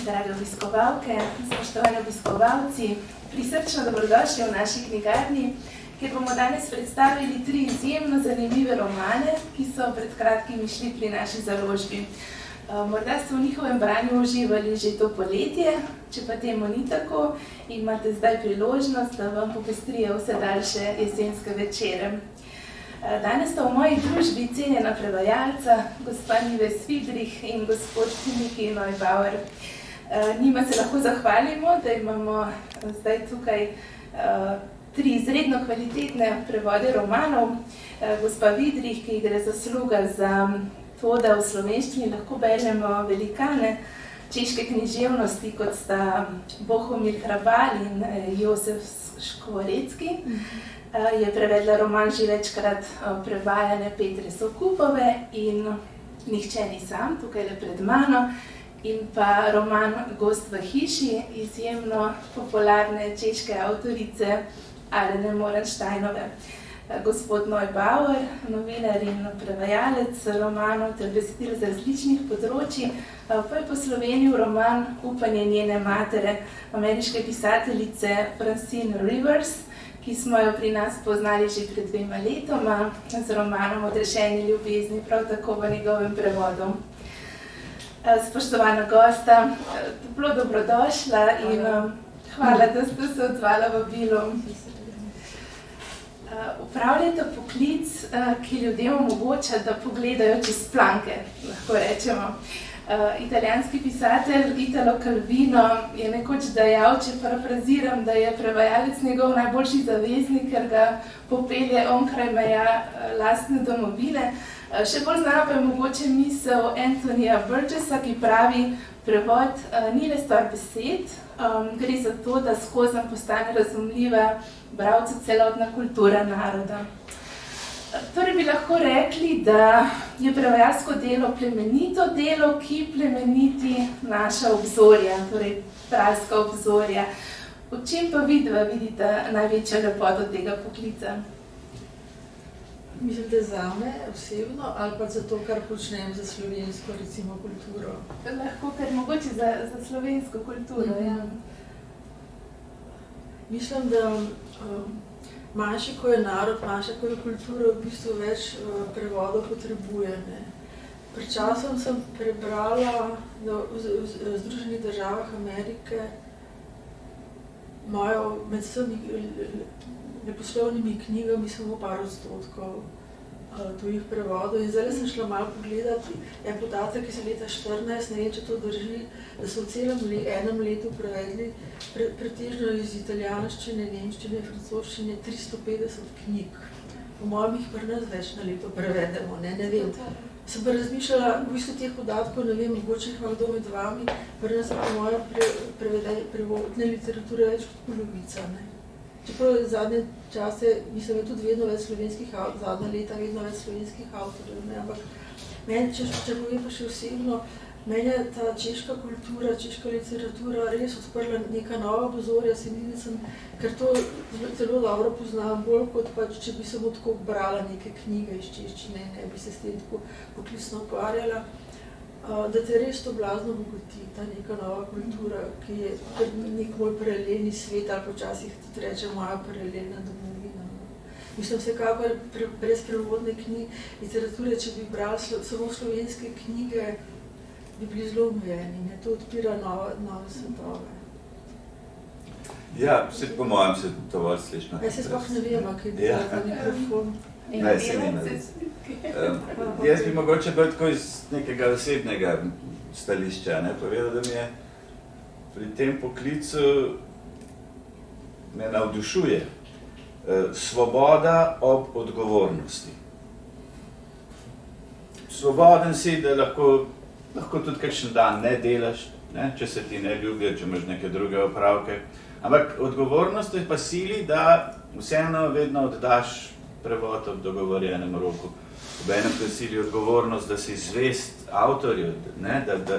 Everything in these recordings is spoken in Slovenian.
Drage obiskovalke, spoštovani obiskovalci, prisrčno dobrodošli v naši knjigarni, kjer bomo danes predstavili 3 izjemno zanimive romane, ki so pred kratkim išli pri naši založbi. Morda ste v njihovem branju uživali že to poletje, če pa temu ni tako, imate zdaj priložnost, da vam popestrijo vse daljše jesenske večere. Danes sta v moji družbi cenjena prevajalca, gospa Nives Friedrich in gospod Miki Neubauer. Njima se lahko zahvalimo, da imamo zdaj tukaj 3 izredno kvalitetne prevode romanov. Gospa Friedrich, ki gre zasluga za to, da v slovenščini lahko beremo velikane češke književnosti, kot sta Bohumil Hrabal in Josef Škvorecki. Je prevedla roman že večkrat prevajane Petre Sokupove in Nihče ni sam, tukaj le pred mano, in pa roman Gost v hiši, izjemno popularne češke avtorice Alene Morensteinove. Gospod Neubauer, novinar in prevajalec romanov ter besedil z različnih področij, pa je poslovenil roman Upanje njene matere, ameriške pisateljice Francine Rivers, ki smo jo pri nas poznali že pred 2 letoma z romanom Odrešeni ljubezni, prav tako v njegovem prevodu. Spoštovana gosta, toplo dobrodošla in hvala, da ste se odzvala vabilu. Upravljate poklic, ki ljudem omogoča, da pogledajo čez planke, lahko rečemo. Italijanski pisatelj Italo Calvino je nekoč dejal, če parafraziram, da je prevajalec njegov najboljši zaveznik, ker ga popelje onkraj meja lastne domovine. Še bolj znana pa je mogoče misel Anthonyja Burgessa, ki pravi, prevod ni le stvar besed, gre za to, da skozenj postane razumljiva bralcu celotna kultura naroda. Torej bi lahko rekli, da je prevajalsko delo plemenito delo, ki plemeniti naša obzorja, torej bralska obzorja. V čem pa vidite največjo lepoto tega poklica? Mislim, da zame osebno ali pa za to, kar počnem za slovensko, recimo, kulturo? Lahko, ker mogoče za slovensko kulturo, ja. Mislim, da manjši, ko je narod, manjša, ko je kultura, v bistvu več prevodov potrebuje. Pred časom sem prebrala, da v Združenih državah Amerike imajo med vsemi leposlovnimi knjigami samo par odstotkov tujih prevodov. In zdaj sem šla malo pogledati, je podatek iz leta 2014, ne vem, če to drži, da so v celem enem letu prevedli pretežno iz italijanščine, nemščine, francoščine 350 knjig. Po mojem jih pri nas več na leto prevedemo, ne vem. Sem pa razmišljala, v bistvu teh podatkov, ne vem, mogoče jih imam kdo med vami, pri nas po mojem prevodne literature več kot polovica, ne. Čeprav zadnje čase, mislim, je tudi vedno več slovenskih avtorjev, zadnja leta vedno več slovenskih avtorjev, ne, ampak meni, če povem pa še osebno, meni je ta češka kultura, češka literatura res odprla neka nova obzorja, se mi zdi, ker to zelo dobro poznam, bolj kot pač, če bi samo tako brala neke knjige iz češčine, ne bi se s tem tako poklicno ukvarjala, da te res to blazno bogati, ta neka nova kultura, ki je nek moj paralelni svet, ali počasih tudi reče moja paralelna domovina. Mislim, vsekakor brez prevodne literature, če bi brali samo slovenske knjige, bi bili zelo omejeni, to odpira nove svetove. Ja, vse po mojem se dovolj slišno. Jaz se sploh ne vem, kaj bi za mikrofon. Ne, se nima. Jaz bi mogoče bil tako iz nekega osebnega stališča, povedal, da mi je pri tem poklicu me navdušuje svoboda ob odgovornosti. Svoboden si, da lahko tudi kakšen dan ne delaš, če se ti ne ljubijo, če imaš neke druge opravke, ampak odgovornost je pa sili, da vseeno vedno oddaš prevod ob dogovorjenem roku. Obenem te sili odgovornost, da si zvest avtorju, da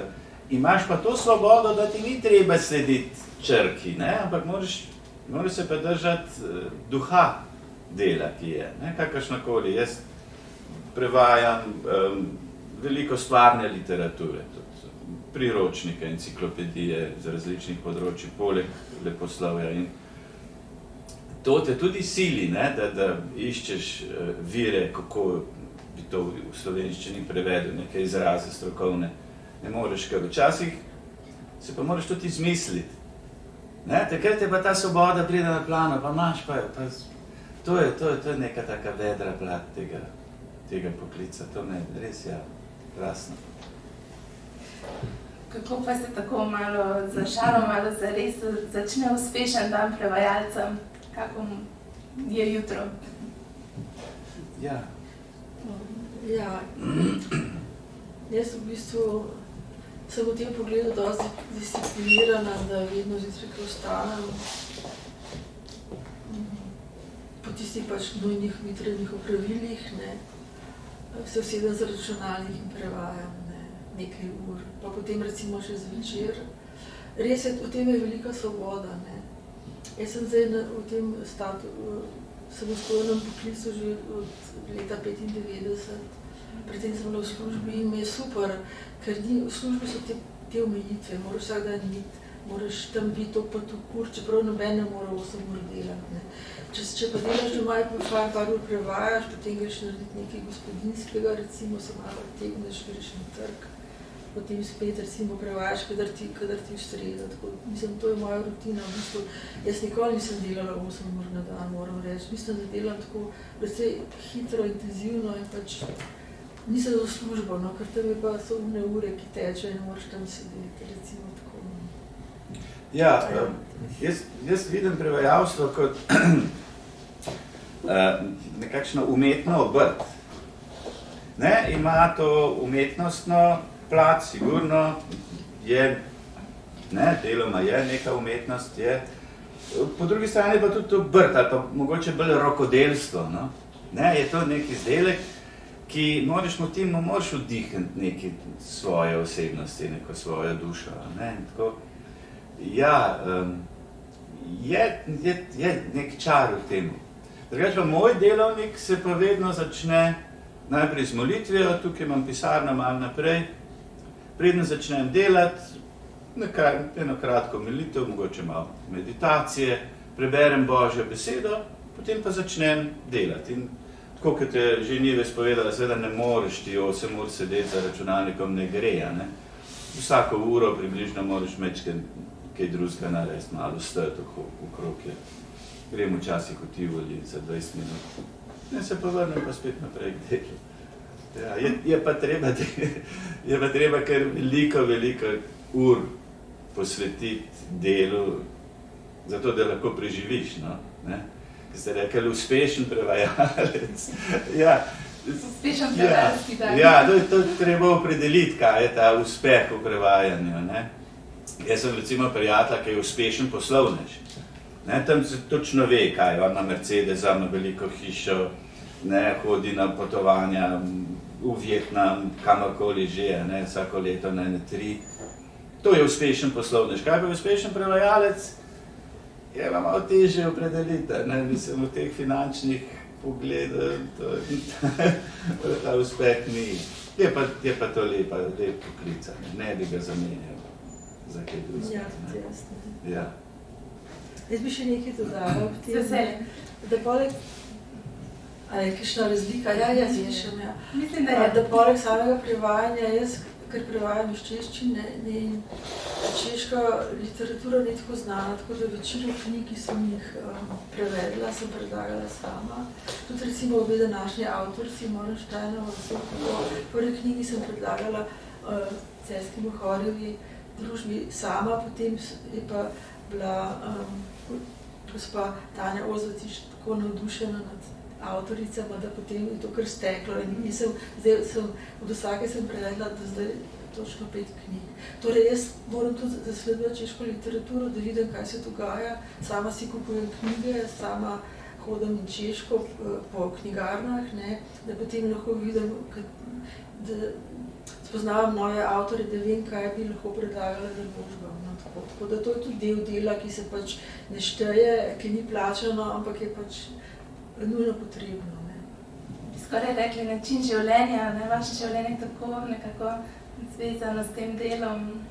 imaš pa to svobodo, da ti ni treba slediti črki, ampak moraš se pa držati duha dela, ki je, kakršnakoli. Jaz prevajam veliko stvarne literature, tudi priročnike, enciklopedije z različnih področij, poleg leposlovja. In to te tudi sili, ne, da iščeš vire, kako bi to v slovenščini prevedel, neke izraze strokovne. Ne moreš, ker včasih se pa moraš tudi izmisliti. Ne, takrat je pa ta svoboda pride na plano, pa imaš pa to je neka taka vedra plat tega poklica, to me res krasno. Kako pa se tako malo za šalo, malo zares začne uspešen dan prevajalcem? Kako je jutro? Ja. Ja, jaz v bistvu sem v tem pogledu dosti disciplinirana, da vedno zjutraj, ko vstanem, po tistih pač nujnih jutranjih opravilih, ne, se usedem za računalnik in prevajam, ne, nekaj ur, pa potem recimo še zvečer. Res je, v tem je velika svoboda, ne. Jaz sem zdaj v tem samostojnem poklicu že od leta 95, predtem sem bila v službi in mi je super, ker v službi so te omejitve, moraš vsak dan iti, moraš tam biti to pa tu kur, čeprav noben ne mora 8 ur delati, ne. Če pa delaš doma in par ur prevajaš, potem greš narediti nekaj gospodinskega, recimo se malo tegneš, greš na trg, potem spet recimo prevajaš, kadar ti ustreza, tako, mislim, to je moja rutina, v bistvu, jaz nikoli nisem delala 8 ur na dan, moram reči, mislim, da delam tako precej hitro, intenzivno in pač nisem za službo, no, ker tam je pa so umne ure, ki teče in moraš tam sedeti, recimo tako. Ja, jaz vidim prevajalstvo kot nekakšno umetno obrt. Ne, ima to umetnostno plat, sigurno je, ne, deloma je neka umetnost, je. Po drugi strani pa tudi to obrt, ali pa mogoče bolj rokodelstvo, no. Ne, je to nek izdelek, ki moraš vdihniti neki svoje osebnosti, neko svojo dušo, ne, in tako. Ja, je nek čar v temu. Drugače pa moj delovnik se pa vedno začne najprej z molitvijo, tukaj imam pisarno malo naprej, preden začnem delati, eno kratko molitev, mogoče malo meditacije, preberem Božjo besedo, potem pa začnem delati. In tako, kot je že Nives povedala, seveda ne moreš ti 8 ur sedeti za računalnikom, ne gre, ne. Vsako uro približno moraš kaj drugega narediti, malo stati okrog je. Grem včasih v Tivoli za 20 minut. Ne se pa vrnem pa spet naprej k delu. Ja, je pa treba kar veliko ur posvetiti delu, zato da lahko preživiš, no, ne. Ker ste rekli, uspešen prevajalec. Ja, uspešen prevajalski dan. Ja, to je treba opredeliti, kaj je ta uspeh v prevajanju, ne. Jaz sem recimo prijatelj, ki je uspešen poslovnež. Ne, tam se točno ve, kaj, on ima Mercedesa, ima veliko hišo, ne, hodi na potovanja v Vietnam, kamorkoli že, ne, vsako leto na 3. To je uspešen poslovnež. Kaj pa uspešen prevajalec? Je pa malo težje opredeliti, ne, mislim, v teh finančnih pogledih, ta uspeh ni. Je pa to lep poklic, ne bi ga zamenjal za kaj drugega. Ja, jasno. Ja. Jaz bi še nekaj dodala v tem, da poleg, a je kakšna razlika, jaz vešem, ja. Mislim, da je. Da poleg samega prevajanja, jaz, ker prevajam iz češčine, in češka literatura ni tako znana, tako da večino knjig, ki sem jih prevedla, sem predlagala sama. Tudi recimo obe današnji avtorci, Moran Štajnova, v prvi knjigi sem predlagala Celjski Mohorjevi družbi sama, potem je pa bila gospa Tanja Ozvatič tako navdušena nad avtoricama, da potem je to kar steklo in od vsake sem prevedla do zdaj točno 5 knjig. Torej jaz moram tudi zasledovati češko literaturo, da vidim, kaj se dogaja, sama si kupujem knjige, sama hodim in češko po knjigarnah, ne, da potem lahko vidim, da spoznavam nove avtore, da vem, kaj bi lahko predlagala naložbam. No, tako da to je tudi del dela, ki se pač ne šteje, ki ni plačano, ampak je pač nujno potrebno. Ne. Skoraj rekli način življenja, ne, vaše življenje tako nekako zvezano s tem delom,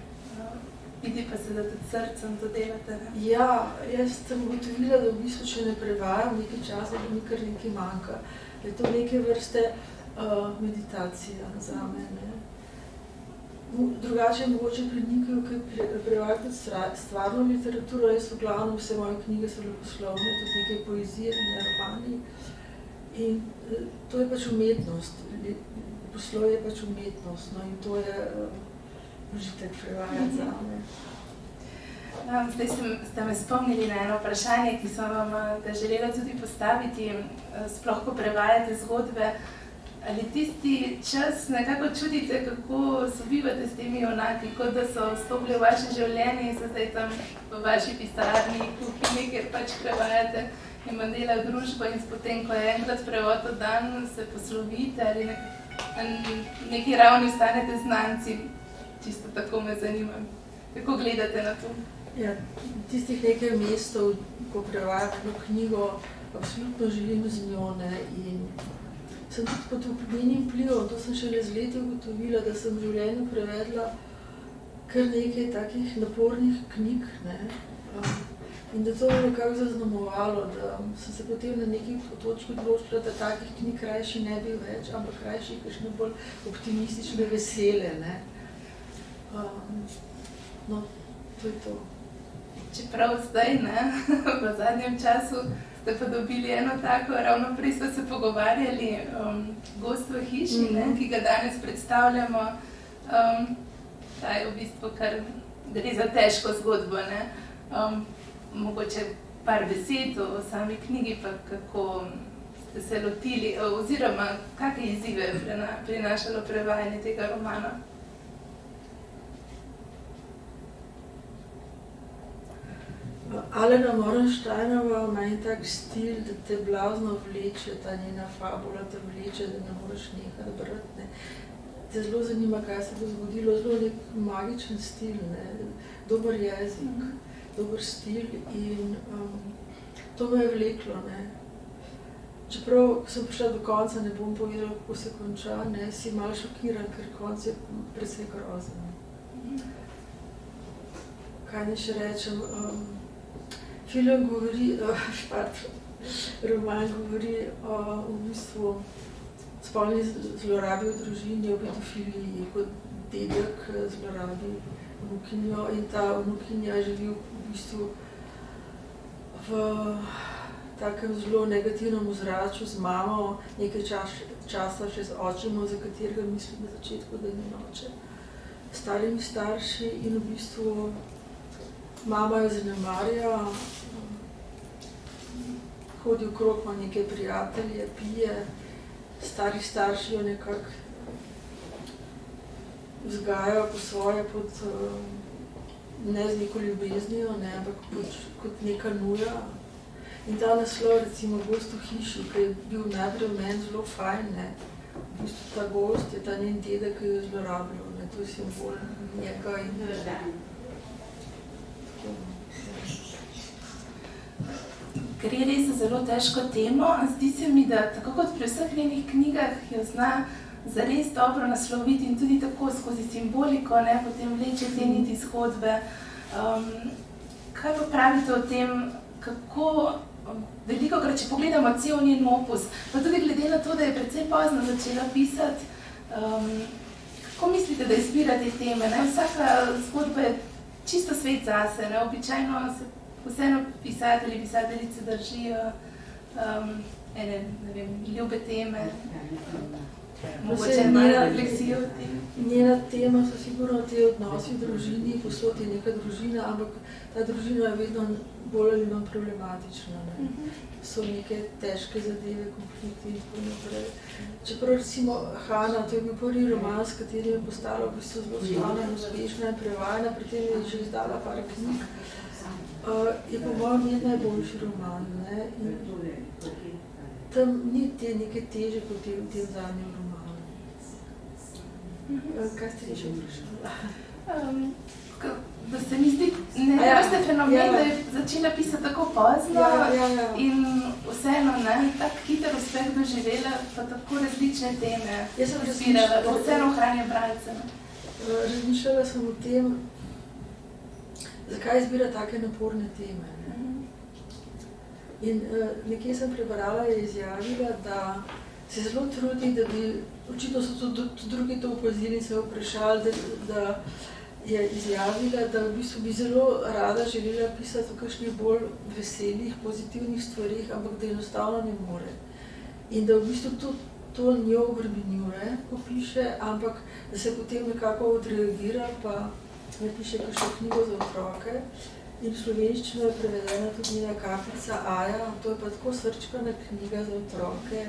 vidi pa se, da tudi srcem to delate. Ne? Ja, jaz sem ugotovila, da v bistvu, če ne prevajam nekaj časa, da mi kar nekaj manjka. Je to neke vrste meditacija zame. Ne? Drugače je mogoče pri Nikiju, ki prevaja tudi stvarno literaturo. Jaz v glavnem vse moje knjige so leposlovne, tudi nekaj poezije, ne romani. In to je pač umetnost. Poslov je pač umetnost, no, in to je užitek prevajati zame. Zdaj ste me spomnili na eno vprašanje, ki sem vam ga želela tudi postaviti, sploh ko prevajate zgodbe. Ali tisti čas nekako čudite, kako sobivate s temi junaki, kot da so vstopili v vaše življenje in so zdaj tam v vaši pisarni, kuhinji, kjer pač prevajate in vam dela družbo in potem, ko je enkrat prevod oddan, se poslovite ali na neki ravni ostanete znanci. Čisto tako me zanima. Kako gledate na to? Ja, tistih nekaj mestov, ko prevajam eno knjigo, absolutno živim z njo, ne, in sem tudi pod njenim vplivom, to sem šele z leti ugotovila, da sem v življenju prevedla kar nekaj takih napornih knjig, ne, in da to je nekako zaznamovalo, da sem se potem na neki točki odločila, da takih knjig krajši ne bi več, ampak krajši kakšne bolj optimistične, vesele, ne. No, to je to. Čeprav zdaj, ne, v zadnjem času ste pa dobili eno tako, ravno prej ste se pogovarjali, Gost v hiši, ne, ki ga danes predstavljamo. Ta je v bistvu kar, gre za težko zgodbo, ne. Mogoče par besed o sami knjigi, pa kako ste se lotili, oziroma kakšne izzive prinašalo prevajanje tega romana. Alena Morensteinova ima en tak stil, da te blazno vleče, ta njena fabula te vleče, da ne moreš nehati brati, ne. Te zelo zanima, kaj se bo zgodilo, zelo nek magičen stil, ne. Dober jezik, dober stil in to me je vleklo, ne. Čeprav, ko sem prišla do konca, ne bom povedala, kako se konča, ne, si malo šokiran, ker konc je precej grozen. Kaj ne še rečem, film govori, roman govori o v bistvu spolni zlorabi v družini, o pedofiliji, kot dedek zlorabi vnukinjo in ta vnukinja živi v bistvu v takem zelo negativnem ozračju z mamo, nekaj časa še z očem, za katerega mislim na začetku, da ni oče, starimi starši in v bistvu mama jo zanemarja, hodi okrog, ima neke prijatelje, pije, stari starši jo nekako vzgajajo po svoje pod, ne z neko ljubeznijo, ne, ampak kot neka nuja. In ta naslov, recimo Gost v hiši, ki je bil najprej meni zelo fajn, ne, v bistvu ta gost je ta njen dedek, ki jo je zlorabil, ne, to je simbol njega in Gre res za zelo težko temo, zdi se mi, da tako kot pri vseh njenih knjigah jo zna zares dobro nasloviti in tudi tako skozi simboliko, ne, potem vleče te niti zgodbe. Kaj pa pravite o tem, kako velikokrat, če pogledamo cel njen opus, pa tudi glede na to, da je precej pozno začela pisati, kako mislite, da izbira te teme, ne? Vsaka zgodba je čisto svet zase, ne? Običajno se vseeno pisatelji, pisateljice držijo ene, ne vem, ljube teme, mogoče malo refleksijo o tem. Njena tema so sigurno te odnosi v družini, posod je neka družina, ampak ta družina je vedno bolj ali manj problematična, ne. So neke težke zadeve, konflikti in tako naprej. Čeprav recimo Hana, to je bil prvi roman, s katerim je postala v bistvu zelo slavna in uspešna in prevajana, pri tem je že izdala par knjig. Je po mojem njen najboljši roman, ne, in tam ni te neke teže kot v tem zadnjem romanu. Kaj ste še vprašali? Da se mi zdi, ne vrste fenomen, da je začela pisati tako pozno in vseeno, ne, tak hiter uspeh doživela, pa tako različne teme izbirala, da vseeno ohranja bralce. razmišljala sem o tem, zakaj izbira take naporne teme. Ne? In nekje sem prebrala, je izjavila, da se zelo trudi, da bi, očitno so tudi drugi to opazili in se vprašali, da je izjavila, da v bistvu bi zelo rada želela pisati o kakšnih bolj veselih, pozitivnih stvarih, ampak da enostavno ne more. In da v bistvu tudi to njo obremenjuje, ko piše, ampak da se potem nekako odreagira, pa napiše kakšno knjigo za otroke. In v slovenščino je prevedena tudi njena kapljica Aja, to je pa tako srčkana knjiga za otroke.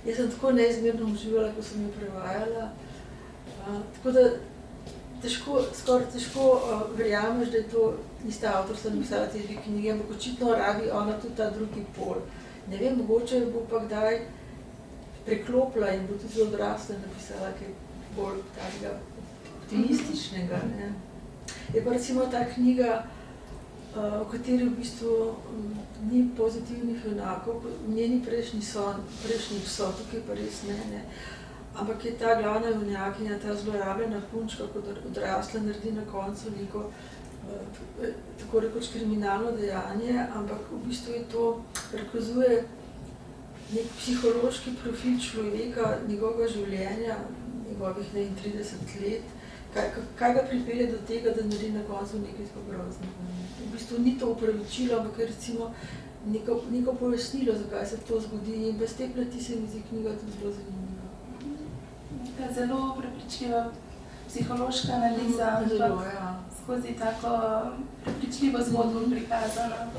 Jaz sem tako neizmerno uživala, ko sem jo prevajala. Tako da skoraj težko verjameš, da je to ista avtorstva napisala te dve knjige, ampak očitno rabi ona tudi ta drugi pol. Ne vem, mogoče bo pa kdaj preklopila in bo tudi za odrasle napisala kaj bolj takega optimističnega. Ne? Je pa recimo ta knjiga, v kateri v bistvu ni pozitivnih junakov, njeni prejšnji so, tukaj pa res ne. Ampak je ta glavna junakinja, ta zlorabljena punčka, kot odrasla naredi na koncu neko tako rekoč kriminalno dejanje, ampak v bistvu je to, prikazuje nek psihološki profil človeka, njegovega življenja, njegovih 30 let, kaj ga pripelje do tega, da naredi na koncu nekaj tako groznega. V bistvu ni to upravičilo, ampak je recimo neko pojasnilo, zakaj se to zgodi, in bez te plati se mi zdi knjiga tudi zelo zanimiva. Zelo prepričljiva psihološka analiza, ampak skozi tako prepričljivo zgodbo prikazana.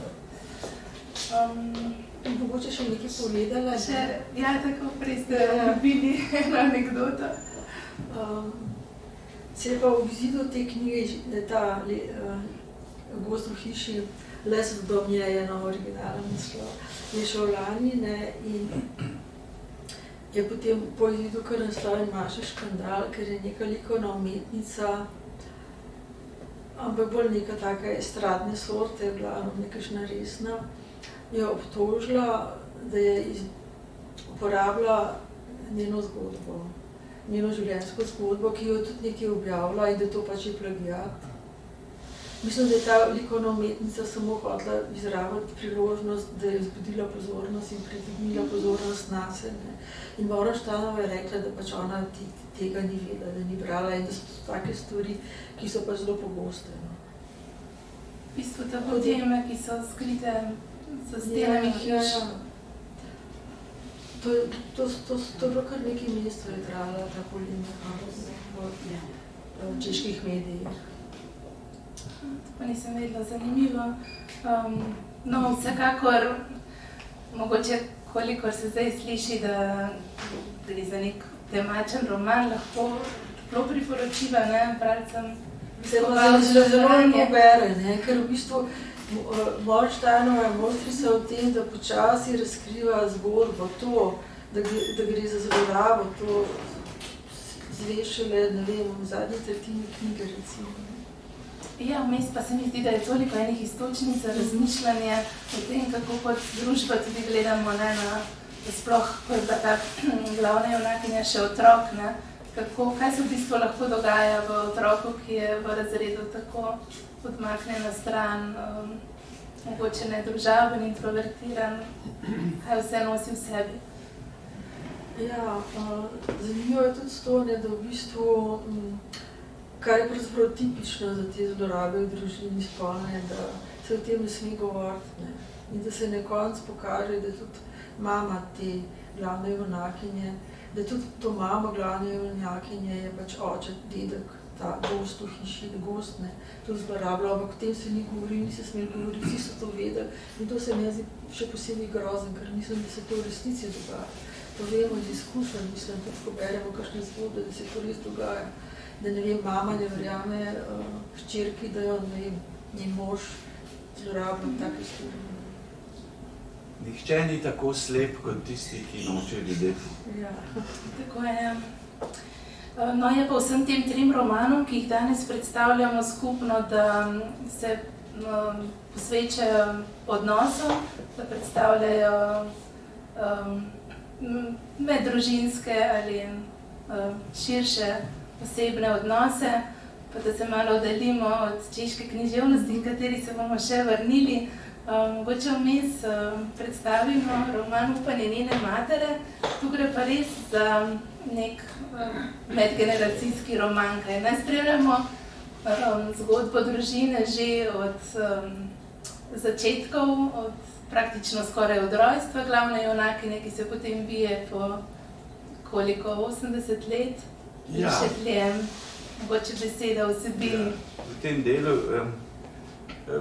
Mogoče še nekaj povedala? Ja, tako prej ste ljubili eno anekdoto. Se je pa v izidu te knjige, ta Gozd v hiši, Les v dom je eno originalno naslov, je šel lani, ne, in je potem po izidu kar naslov in Maša škandal, ker je neka likovna umetnica, ampak bolj neka taka estradne sorte, glavno nekakšna resna, je obtožila, da je uporabila njeno zgodbo, njeno življenjsko zgodbo, ki jo je tudi nekaj objavila in da to pač je plagiat. Mislim, da je ta likovna umetnica samo hotela izravati priložnost, da je vzbudila pozornost in pritegnila pozornost nase. Ne. In Borenštajnova je rekla, da pač ona tega ni vedela, da ni brala in da so to take stvari, ki so pač zelo pogoste. No. V bistvu tako teme, ki so skrite za stenami hiš. To je bilo kar nekaj mesecev, je trajala ta polemika v čeških medijih. To nisem vedela, zanimivo. No, vsekakor, mogoče kolikor se zdaj sliši, da gre za nek temačen roman, lahko zelo priporočiva, ne, bralcem. Zelo lepo bere, ne, ker v bistvu Borenštajnova je mojstrica v tem, da počasi razkriva zgodbo, to, da gre za zlorabo, to zveš šele, ne vem, v zadnji tretjini knjige, recimo. Ja, vmes pa se mi zdi, da je toliko enih istočnic za razmišljanje o tem, kako kot družba tudi gledamo, ne, na sploh, ko je ta glavna junakinja še otrok, ne, kaj se v bistvu lahko dogaja v otroku, ki je v razredu tako odmaknjen na stran, mogoče nedružaven, introvertiran, kaj vse nosi v sebi. Ja, zanimivo je tudi to, da v bistvu, kar je pravzaprav tipično za te zlorabe v družini spolne, da se o tem ne sme govoriti, ne. In da se na koncu pokaže, da tudi mama te glavne junakinje, da tudi to mama glavne junakinje je pač oče, dedek, ta gost v hiši, gost, ne, to zlorabljal, ampak o tem se ni govorili, ni se smeli govoriti, vsi so to vedeli. In to se mi zdi še posebej grozen, ker mislim, da se to v resnici dogaja. To vemo iz izkušenj, mislim, tudi ko beremo kakšne zgodbe, da se to res dogaja. Da ne vem, mama ne verjame hčerki, da jo, ne vem, njen mož zlorablja take stvari. Nihče ni tako slep kot tisti, ki noče videti. Ja. Tako je. No, je pa vsem tem 3 romanom, ki jih danes predstavljamo skupno, da se posvečajo odnosom, da predstavljajo meddružinske ali širše osebne odnose, pa da se malo oddaljimo od češke književnosti, v kateri se bomo še vrnili. Mogoče vmes predstavimo roman Upanje njene matere. Tu gre pa res za nek medgeneracijski roman, kaj ne spremljamo zgodbo družine že od začetkov, od praktično skoraj od rojstva glavne junakinje, ki se potem bije po koliko, 80 let, še dlje, mogoče beseda o vsebini. V tem delu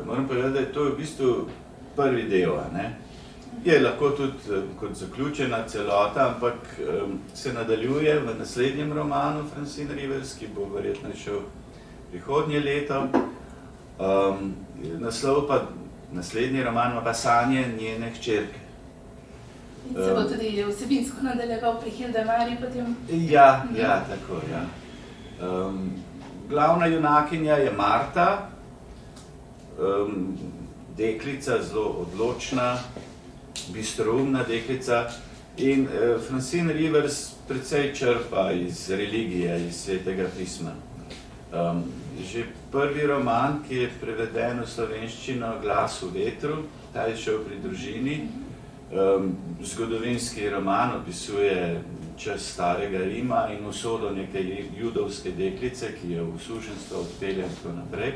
moram povedati, da je to v bistvu prvi del, ne? Je lahko tudi kot zaključena celota, ampak se nadaljuje v naslednjem romanu Francine Rivers, ki bo verjetno šel prihodnje leto. Naslov pa, naslednji roman ima pa Sanje njene hčerke. In se bo tudi vsebinsko nadaljeval pri Hildemari potem? Ja, tako, ja. Glavna junakinja je Marta, deklica, zelo odločna, bistroumna deklica in Francine Rivers precej črpa iz religije, iz Svetega pisma. Že prvi roman, ki je preveden v slovenščino, Glas v vetru, ta je šel pri družini. Zgodovinski roman opisuje čas starega Rima in usodo neke judovske deklice, ki jo v suženjstvo odpelje in tako naprej.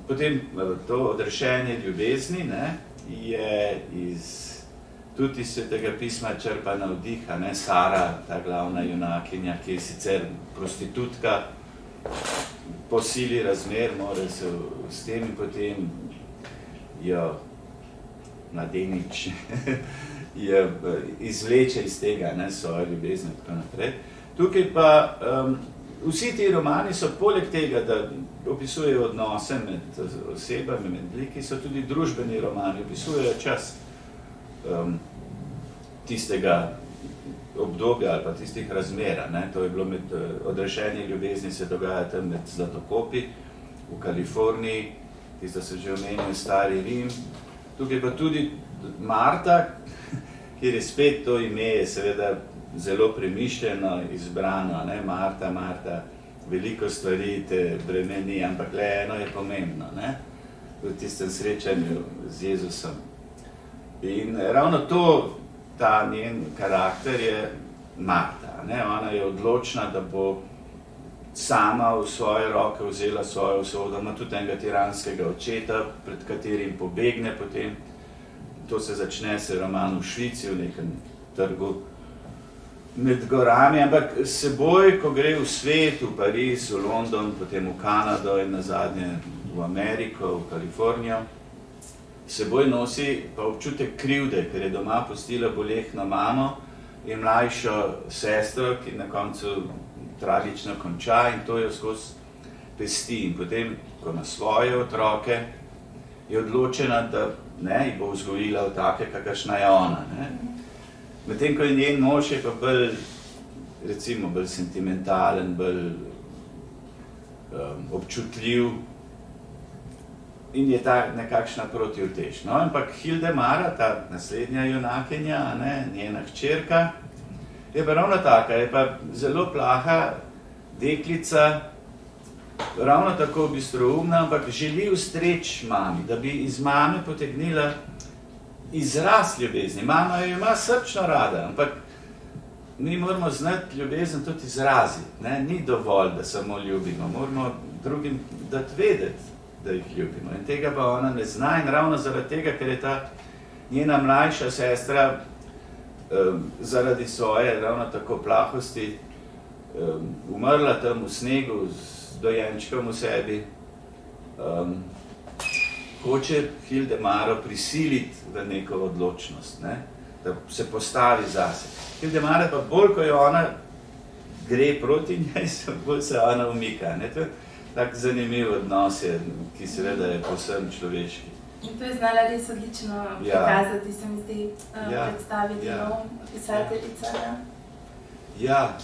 Potem to Odrešenje ljubezni, ne, je tudi iz Svetega pisma črpa navdiha, ne, Sara, ta glavna junakinja, ki je sicer prostitutka, po sili razmer, mora se s tem in potem jo mladenič izvleče iz tega, ne, svoje ljubezni in tako naprej. Tukaj pa vsi ti romani so poleg tega, da opisujejo odnose med osebami, med liki, so tudi družbeni romani, opisujejo čas tistega obdobja ali pa tistih razmer, ne. To je bilo med Odrešenje ljubezni se dogaja tam med Zlatokopi v Kaliforniji, tisto se že omenil, stari Rim. Tukaj pa tudi Marta, kjer je spet to ime, je seveda zelo premišljeno, izbrano, ne, Marta, veliko stvari te bremeni, ampak le eno je pomembno, ne, v tistem srečanju z Jezusom. In ravno to, ta njen karakter je Marta, ne, ona je odločna, da bo sama v svoje roke vzela svojo usodo, ima tudi enega tiranskega očeta, pred katerim pobegne potem. To se začne roman v Švici, v nekem trgu med gorami, ampak seboj, ko gre v svet, v Pariz, v London, potem v Kanado in nazadnje v Ameriko, v Kalifornijo, seboj nosi pa občutek krivde, ker je doma pustila bolehno mamo in mlajšo sestro, ki na koncu tragično konča in to jo skozi pesti. In potem, ko ima svoje otroke, je odločena, da ne, jih bo vzgojila v take, kakršna je ona. Ne. Medtem, ko je njen mož, je pa bolj, recimo, bolj sentimentalen, bolj občutljiv in je ta nekakšna protiutež. No, ampak Hildemara, ta naslednja junakinja, ne, njena hčerka, je pa ravno taka, je pa zelo plaha deklica, ravno tako bistroumna, ampak želi ustreči mami, da bi iz mame potegnila izraz ljubezni. Mama jo ima srčno rada, ampak mi moramo znati ljubezen tudi izraziti. Ne? Ni dovolj, da samo ljubimo, moramo drugim dati vedeti, da jih ljubimo. In tega pa ona ne zna in ravno zaradi tega, ker je ta njena mlajša sestra zaradi svoje ravno tako plahosti umrla tam v snegu z dojenčkom v sebi, hoče Hildemaro prisiliti v neko odločnost, ne? Da se postavi zase. Hildemara pa bolj, ko je ona gre proti njej, bolj se ona umika. Ne? To je tak zanimiv odnos, ki seveda je povsem človeški. In to je znala res odlično prikazati, se mi zdi, predstaviti pisateljica. Ja,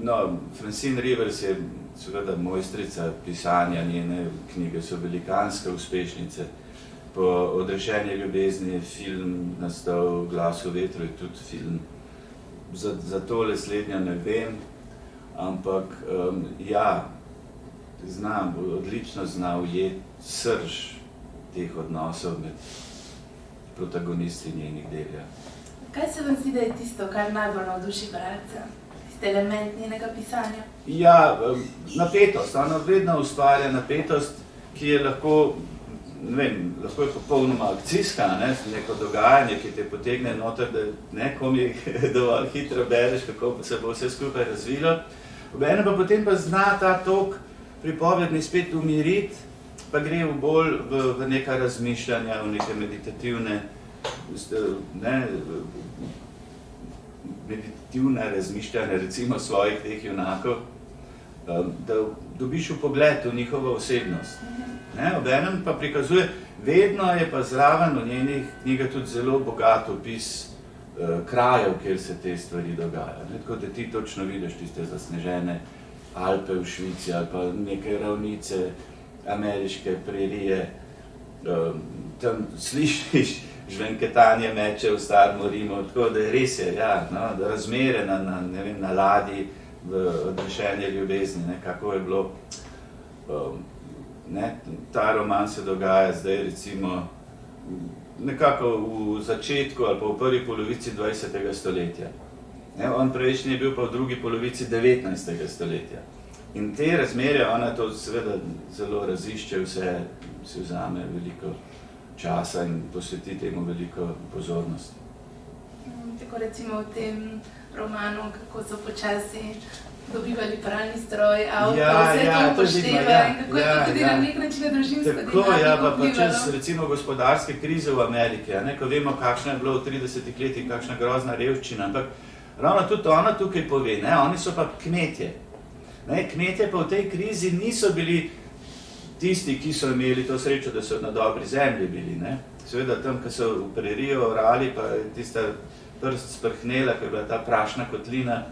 no, Francine Rivers je seveda mojstrica pisanja, njene knjige so velikanske uspešnice. Po Odrešenje ljubezni je film nastal, Glas v vetru je tudi film. Za tole slednjo ne vem, ampak ja, odlično zna ujeti srž teh odnosov med protagonisti njenih del. Kaj se vam zdi, da je tisto, kar najbolj navduši bralca? Tisti element njenega pisanja? Ja, napetost. Ona vedno ustvarja napetost, ki je lahko, ne vem, lahko je popolnoma akcijska, ne, neko dogajanje, ki te potegne noter, da nekom je dovolj hitro bereš, kako se bo vse skupaj razvilo. Obenem pa potem pa zna ta tok pripovedni spet umiriti, pa gre bolj v neka razmišljanja, v neke meditativne razmišljanja, recimo svojih teh junakov, da dobiš vpogled v njihovo osebnost. Obenem pa prikazuje, vedno je pa zraven v njenih knjigah tudi zelo bogat opis krajev, kjer se te stvari dogajajo. Tako da ti točno vidiš tiste zasnežene Alpe v Švici ali pa neke ravnice ameriške prerije, tam slišiš žvenketanje meče v starem Rimu, tako da res je, ja, no, da razmere na ladji v odrešenje ljubezni, ne, kako je bilo. Ta roman se dogaja zdaj recimo nekako v začetku ali pa v prvi polovici 20. stoletja. On prejšnji je bil pa v drugi polovici 19. stoletja. In te razmere, ona to seveda zelo razišče, vse si vzame veliko časa in posveti temu veliko pozornosti. Tako recimo v tem romanu, kako so počasi dobivali pralni stroj, avto, vse to upošteva in kako je to tudi na nek način družinsko dinamiko vplivalo. Pa čez recimo gospodarske krize v Ameriki, ko vemo, kakšna je bila v 30 letih, kakšna grozna revščina, ampak ravno tudi ona tukaj pove, oni so pa kmetje. Kmetje pa v tej krizi niso bili tisti, ki so imeli to srečo, da so na dobri zemlji bili. Seveda tam, ko so v prerijo orali, pa je tista prst sprhnela, ko je bila ta prašna kotlina,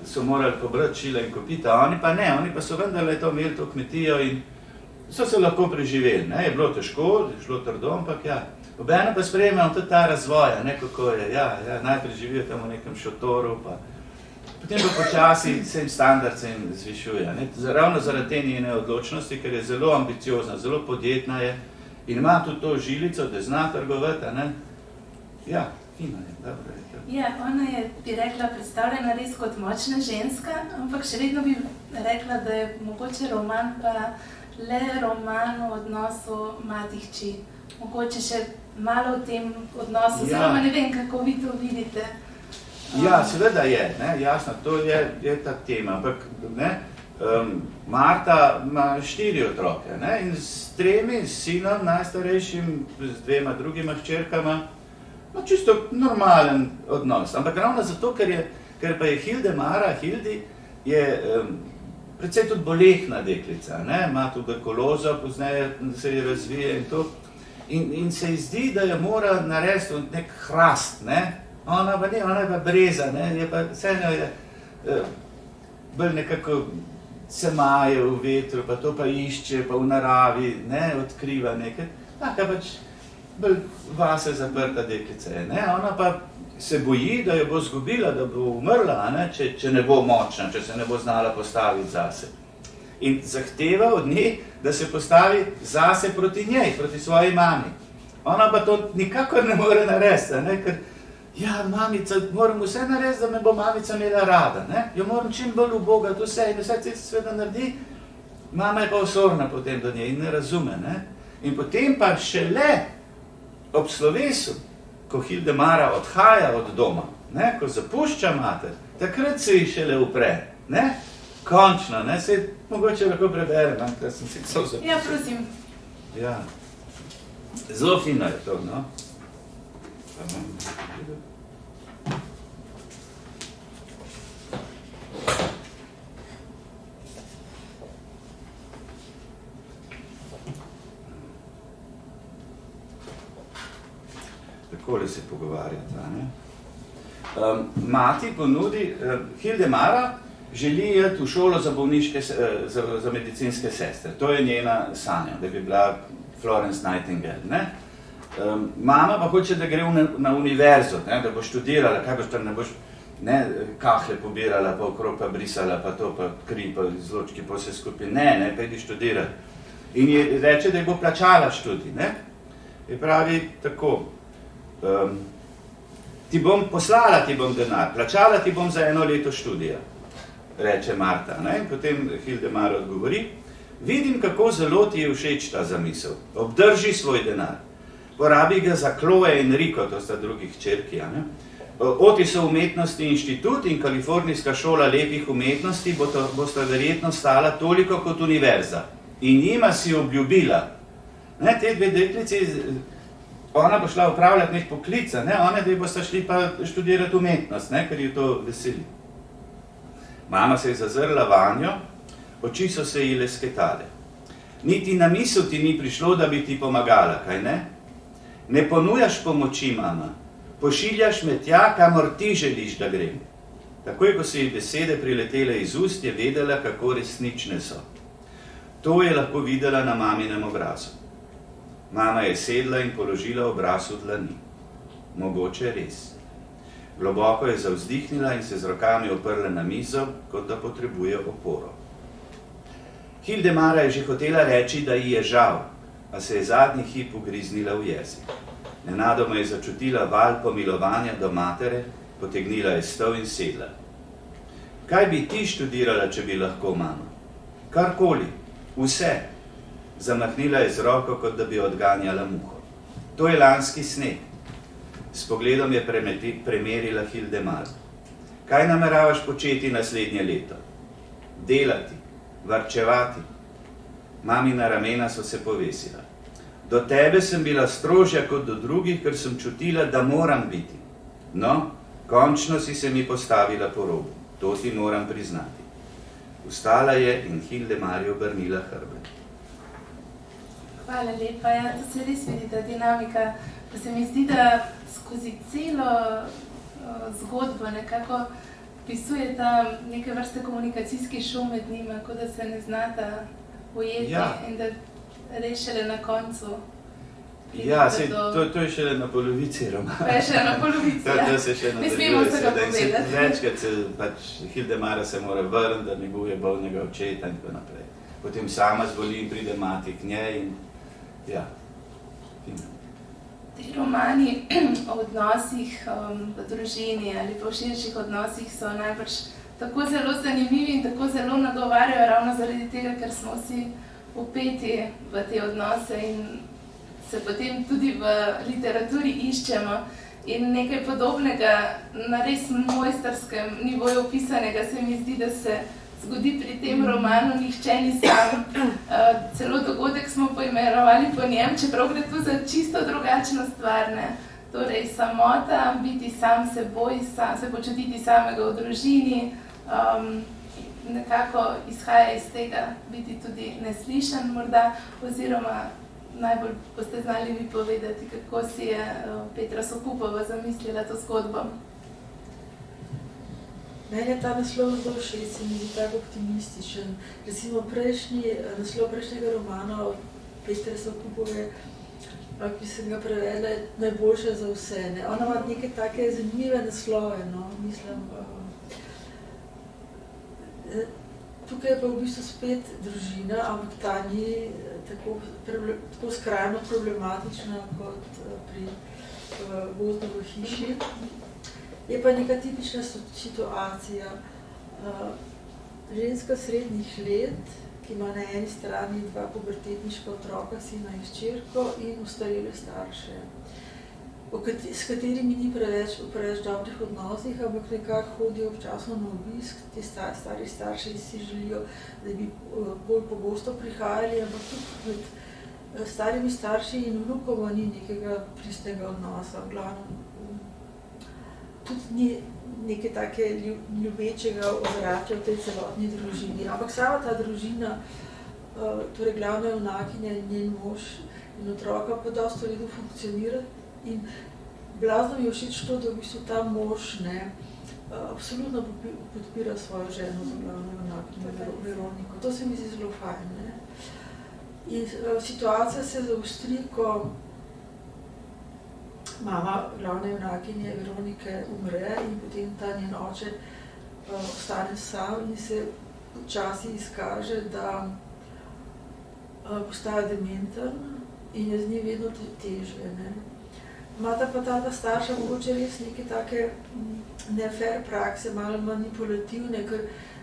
so morali pobrati čile in kopita, oni pa ne, oni pa so vendarle to imeli to kmetijo in so se lahko preživeli. Je bilo težko, je šlo trdo, ampak ja. Obenem pa sprejemamo tudi ta razvoja, kako je, najprej živijo tam v nekem šotoru, pa potem pa počasi se jim standard se jim zvišuje. Ravno zaradi te njene odločnosti, ker je zelo ambiciozna, zelo podjetna je in ima tudi to žilico, da zna trgovati, Ja, fino je, dobro je. Ja, ona je, bi rekla, predstavljena res kot močna ženska, ampak še vedno bi rekla, da je mogoče roman pa le roman o odnosu mati-hči. Mogoče še malo v tem odnosu, oziroma ne vem, kako vi to vidite. Ja, seveda je, jasno, to je ta tema, ampak Marta ima 4 otroke in s 3 sinom, najstarejšim, z 2 drugima hčerkama, čisto normalen odnos. Ampak ravno zato, ker pa je Hildi je precej tudi bolehna deklica, ima tuberkulozo, pozneje se je razvije in to. In se ji zdi, da jo mora narediti nek hrast, Ona pa ne, ona je pa breza, je pa vseeno je bolj nekako se maje v vetru, pa to pa išče, pa v naravi, odkriva nekaj. Taka pač bolj vase zaprta deklica je, Ona pa se boji, da jo bo zgubila, da bo umrla, če ne bo močna, če se ne bo znala postaviti zase. In zahteva od nje, da se postavi zase proti njej, proti svoji mami. Ona pa to nikakor ne more narediti, ker ja, mamica, moram vse narediti, da me bo mamica imela rada, Jo moram čim bolj ubogati vse in vse se sveda naredi. Mama je pa osorna potem do nje in ne razume, In potem pa šele ob slovesu, ko Hildemara odhaja od doma, ko zapušča mater, takrat se ji šele upre, Končno, se mogoče lahko preberem, ker sem si cel zapisal. Ja, prosim. Ja. Zelo fino je to, Takole se pogovarjata, Mati ponudi, Hildemara želi iti v šolo za bolniške, za medicinske sestre. To je njena sanja, da bi bila Florence Nightingale, Mama pa hoče, da gre na univerzo, da bo študirala, kaj boš tam, ne boš ne kahle pobirala, pa okrog pa brisala, pa to, pa kri, pa izločki, pa vse skupaj. Ne, pa idi študirati. In je reče, da je bo plačala študij, ne? Je pravi tako, ti bom poslala, ti bom denar, plačala ti bom za 1 leto študija, reče Marta, ne? In potem Hildemar odgovori, vidim, kako zelo ti je všeč ta zamisel, obdrži svoj denar, porabi ga za Chloe in Rico, to sta drugi hčerki, ne? Otisov umetnosti inštitut in Kalifornijska šola lepih umetnosti bosta verjetno stala toliko kot univerza. In njima si obljubila, ne, te dve deklici, ona bo šla upravljati nek poklic, ne, one dve bosta šli pa študirati umetnost, ne, ker jo to veseli. Mama se je zazrla vanjo, oči so se ji lesketale. Niti na misel ti ni prišlo, da bi ti pomagala, kaj ne? Ne ponujaš pomoči, mama. Pošiljaš me tja, kamor ti želiš, da grem. Takoj, ko so ji besede priletele iz ust, je vedela, kako resnične so. To je lahko videla na maminem obrazu. Mama je sedla in položila obraz v dlani. Mogoče res. Globoko je zavzdihnila in se z rokami oprla na mizo, kot da potrebuje oporo. Hildemara je že hotela reči, da ji je žal, a se je zadnji hip ugriznila v jezik. Nenadoma je začutila val pomilovanja do matere, potegnila je stol in sedla. Kaj bi ti študirala, če bi lahko, mama? Karkoli, vse. Zamahnila je z roko, kot da bi odganjala muho. To je lanski sneg. S pogledom je premerila Hildemar. Kaj nameravaš početi naslednje leto? Delati, varčevati. Mamina ramena so se povesila. Do tebe sem bila strožja kot do drugih, ker sem čutila, da moram biti. No, končno si se mi postavila po robu. To ti moram priznati. Vstala je in Hildemar je obrnila hrbet. Hvala lepa. Ja, to se res vidi, ta dinamika. Pa se mi zdi, da skozi celo zgodbo nekako pisuje ta neke vrste komunikacijski šum med njima, kot da se ne znata ujeti, ja. In da rešele na koncu. Ja, to je šele na polovici romana. Pa je šele na polovici, ja. To se še nadaljuje. Ne smemo se ga povedati. Večkrat se Hildemara se mora vrniti, da neguje bolnega očeta in tako naprej. Potem sama zboli in pride mati k njej in ja. Ti romani o odnosih v družini ali pa v širših odnosih so najbrž tako zelo zanimivi in tako zelo nagovarjajo ravno zaradi tega, ker smo vsi vpeti v te odnose in se potem tudi v literaturi iščemo. In nekaj podobnega na res mojstrskem nivoju opisanega se mi zdi, da se zgodi pri tem romanu Nihče ni sam. Celo dogodek smo poimenovali po njem, čeprav gre tu za čisto drugačno stvar, ne. Torej, samota, biti sam seboj, se počutiti samega v družini, nekako izhaja iz tega biti tudi neslišan morda, oziroma najbolj boste znali mi povedati, kako si je Petra Sokupova zamislila to zgodbo. Meni je ta naslov zelo všeč, se mi zdi tako optimističen. Recimo naslov prejšnjega romana od Petre Sokupove, ki sem ga prevedla, je Najboljše za vse. Ne? Ona ima neke take zanimive naslove, no, mislim. Tukaj je pa v bistvu spet družina, ampak ta ni tako skrajno problematična kot pri Gozdu v hiši. Je pa neka tipična situacija. Ženska srednjih let, ki ima na eni strani 2 pubertetniška otroka, sina in hčerko in ostarele starše, s katerimi ni preveč dobrih odnosih, ampak nekako hodijo občasno na obisk. Ti stari starši si želijo, da bi bolj pogosto prihajali, ampak tudi med starimi starši in vnukoma ni nekega pristnega odnosa. V glavnem, tudi ni neke take ljubečega ozračja v tej celotni družini. Ampak sama ta družina, torej glavna junakinja in njen mož in otroka, pa dosti v redu funkcionira. In blazno mi je všeč to, da v bistvu ta mož absolutno podpira svojo ženo za glavno junakinjo Veroniko. To se mi zdi zelo fajn. Ne? In situacija se zaostri, ko mama glavne junakinje Veronike umre in potem ta njen oče ostane sam in se včasih izkaže, da postaja dementen in je z njim vedno težje. Ne. Imata pa ta starša mogoče res neke take nefair prakse, malo manipulativne, ker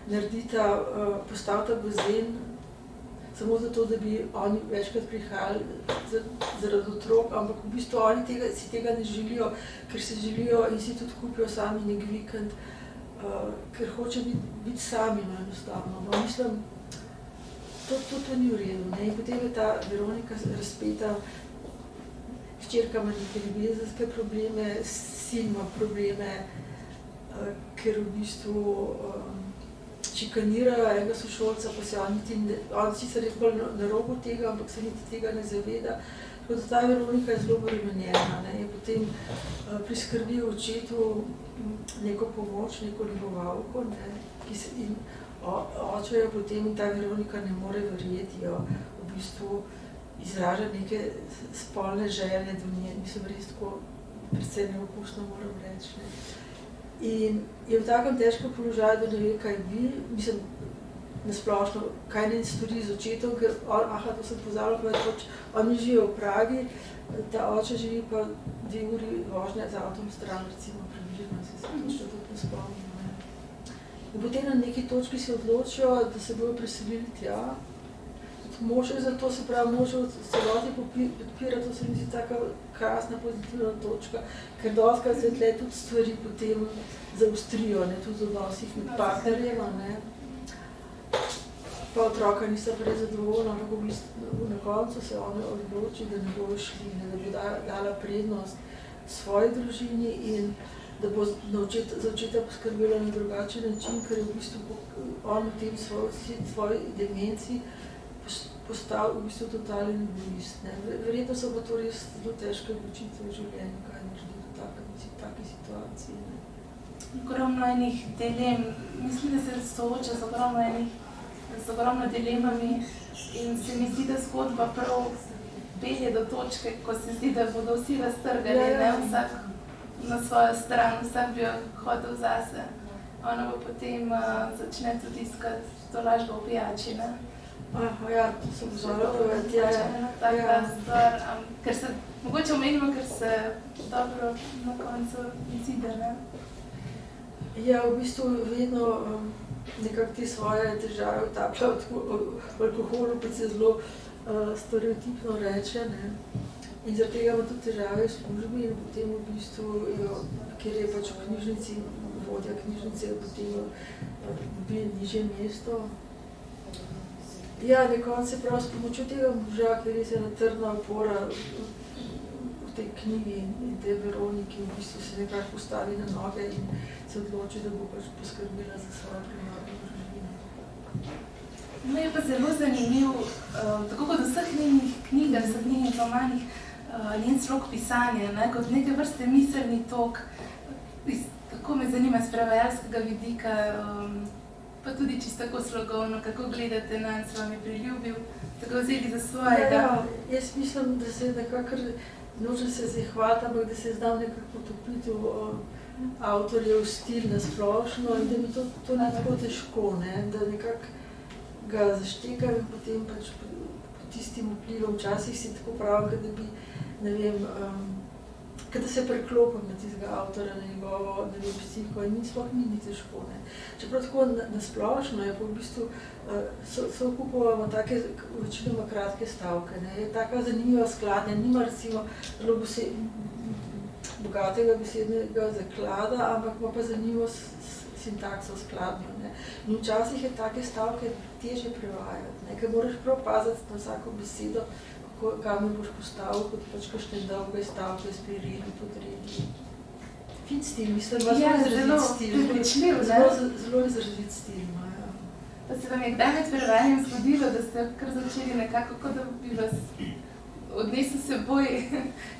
naredita, postavita bazen samo zato, da bi oni večkrat prihajali zaradi otrok, ampak v bistvu oni si tega ne želijo, ker si želijo in si tudi kupijo sami nek vikend, ker hoče biti sami enostavno. No, mislim, to ni v redu. Ne? In potem je ta Veronika razpeta, hčerka ima neke ljubezenske probleme, sin ima probleme, ker v bistvu šikanirajo enega sošolca, pa se on sicer je bolj na robu tega, ampak se niti tega ne zaveda. Tako da ta Veronika je zelo obremenjena, ne? Je potem priskrbi očetu neko pomoč, neko ljubovalko, ne? In oče jo potem in ta Veronika ne more verjeti, jo v bistvu izraža neke spolne želje do nje, mislim, res tako predvsem neokusno, moram reči. Ne? In je v takem težkem položaju, da ne ve, kaj bi, mislim, nasplošno, kaj ne stori z očetom, ker, to sem pozabila povedati, oni živijo v Pragi, ta oče živi pa 2 uri vožnje z avtom stran, recimo, približno, se točno tudi ne spomnim. In potem na neki točki se odločijo, da se bojo preselili tja. Mož je zato, se pravi, mož v celoti podpira, to se mi zdi taka krasna, pozitivna točka, ker dostikrat se tle tudi stvari potem zaostrijo, ne, tudi v odnosih med partnerjema, ne. Pa otroka nista prezadovoljna, ampak v bistvu na koncu se ona odloči, da ne bojo šli, ne, da bo dala prednost svoji družini in da bo za očeta poskrbela na drugačen način, ker je v bistvu on v tem svoji demenciji postal v bistvu totalen egoist. Verjetno so pa to res zelo težke odločitve v življenju, kaj narediti v taki situaciji. Ne. Ogromno enih dilem, mislim, da se sooča z ogromno dilemami in se mi zdi, da zgodba prav pelje do točke, ko se zdi, da bodo vsi raztrgali, ne, vsak na svojo stran, vsak bi jo hodil zase. Ona pa potem začne tudi iskati to lažbo v pijači, ne. Ja, to sem vzala povedati, taka stvar, ker se, mogoče omenimo, ker se dobro na koncu izide, ne. Ja, v bistvu vedno nekako te svoje težave utaplja v alkoholu, pa se zelo stereotipno reče, ne. In zaradi tega ima tudi težave v službi in potem v bistvu, kjer je pač v knjižnici, vodja knjižnice, potem dobi nižje mesto. Ja, nekako se prav s pomočjo tega moža, ker je ena trdna opora v tej knjigi in tej Veroniki, v bistvu se nekako postavi na noge in se odloči, da bo pač poskrbila za svojo primarno družino. No, je pa zelo zanimiv, tako kot v vseh njenih knjigah, vseh njenih romanih, njen slog pisanja, ne, kot neke vrste miselni tok, kako me zanima z prevajalskega vidika, pa tudi čisto tako slogovno, kako gledate nanj, se vam je priljubil, ste ga vzeli za svojega? Ja, jaz mislim, da se nekako, nočem se zahvaliti, ampak da se znam nekako potopiti v avtorjev stil nasplošno in da mi to ni tako težko, ne, da nekako ga zaštekam in potem pač pod tistim vplivom, včasih si tako pravim, da bi, ne vem, da se preklopim na tistega avtora, na njegovo, ne vem, psiho in sploh ni težko, ne. Čeprav tako nasplošno je pa v bistvu, so kupovamo take večinoma kratke stavke, ne, je taka zanimiva skladnja, nima recimo zelo bogatega besednega zaklada, ampak ima pa zanimivo sintakso skladnjo, ne. In včasih je take stavke težje prevajati, ne, ker moraš prav paziti na vsako besedo, kam jo boš postavil, kot pač kakšne dolge stavke, spirili, podredi. Fin stil, mislim, ima zelo izrazit stil. Zelo izrazit stil ima, ja. Pa se vam je kdaj med prevajanjem zgodilo, da ste kar začeli nekako, kot da bi vas odnesel seboj,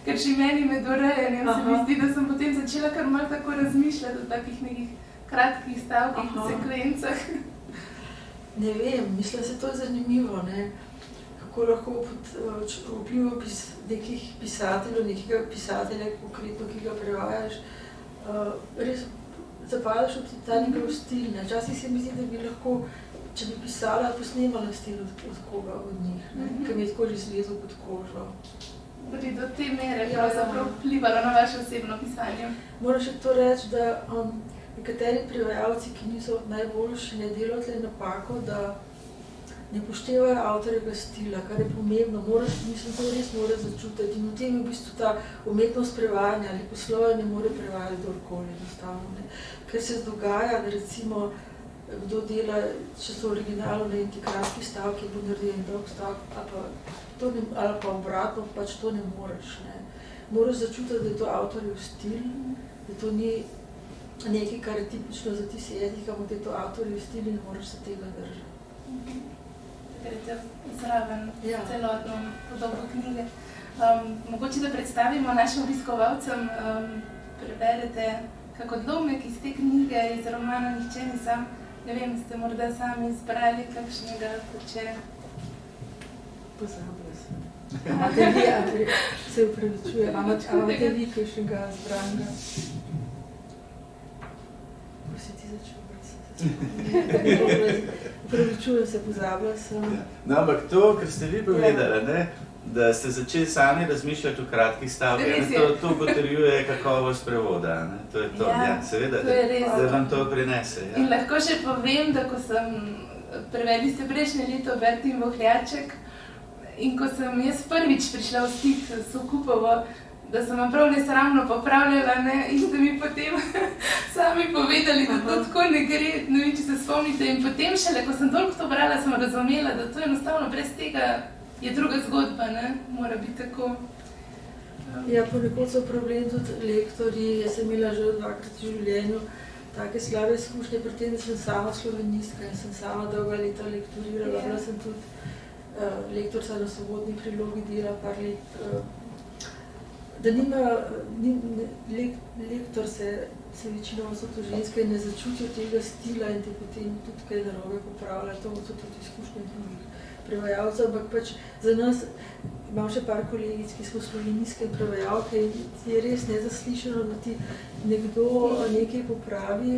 ker že meni med urejanjem se mi zdi, da sem potem začela kar malo tako razmišljati o takih nekih kratkih stavkih, sekvencah. Ne vem, mislim, se to je zanimivo, ne. kako lahko pod vplivom nekih pisateljev, nekega pisatelja konkretno, ki ga prevajaš, res zapadaš v ta njegov stil. Včasih se mi zdi, da bi lahko, če bi pisala, posnemala stil od koga od njih, ki mi je tako že zlezel pod kožo. Da bi do te mere pravzaprav vplivalo na vaše osebno pisanje. Moram še to reči, da nekateri prevajalci, ki niso najboljši, ne delajo tle napako, da ne upoštevajo avtorjevega stila, kar je pomembno. Mislim, to res mora začutiti. In v tem je v bistvu ta umetnost prevajanja ali poslovja ne more prevajati kdorkoli enostavno. Ne. Ker se dogaja, da recimo kdo dela, če so originalno, ne, ti kratki stavki, bo naredil en dolg stavk, ali pa obratno, pač to ne moreš. Ne. Moraš začutiti, da je to avtorjev stil, da to ni nekaj, kar je tipično za tisti jezik, ampak da je to avtorjev stil in moraš se tega držati. Grete zraven celotno podobo knjige. Mogoče da predstavimo našim obiskovalcem, preberete kak odlomek iz te knjige, iz romana Nihče ni sam. Ne vem, ste morda sami izbrali kakšnega, če... Pozabila sem. Se upravičujem, amate vi kakšnega zbranega? Ko si ti začel? Upravičujem se, pozabila sem. No, ampak to, kar ste vi povedali, ne? Da ste začeli sami razmišljati v kratkih stavkih, to potrjuje kakovost prevoda. Ne? To je to, seveda, da vam to prinese. Ja. In lahko še povem, da ko sem prevedli ste prejšnje leto Bertin Vohljaček in ko sem jaz prvič prišla v stik s Sokupovo, da sem vam prav nesramno popravljala, ne? In ste mi potem sami povedali, da to tako ne gre, ne vem, če se spomnite. In potem šele, ko sem toliko to brala, sem razumela, da to enostavno brez tega je druga zgodba, ne? Mora biti tako. Ja, ponekod so problem tudi lektorji. Jaz sem imela že dvakrat v življenju take slabe izkušnje pri tem, da sem sama slovenistka in sem sama dolga leta lektorirala. Bila sem tudi lektorca na Svobodni prilogi dela par let. Da nima, lektor se večinoma so to ženske in ne začutijo tega stila in te potem tudi kaj narobe popravljajo. To so tudi izkušnje drugih prevajalcev, ampak pač za nas, imam še par kolegic, ki smo slovenistke prevajalke in je res nezaslišano, da ti nekdo nekaj popravi.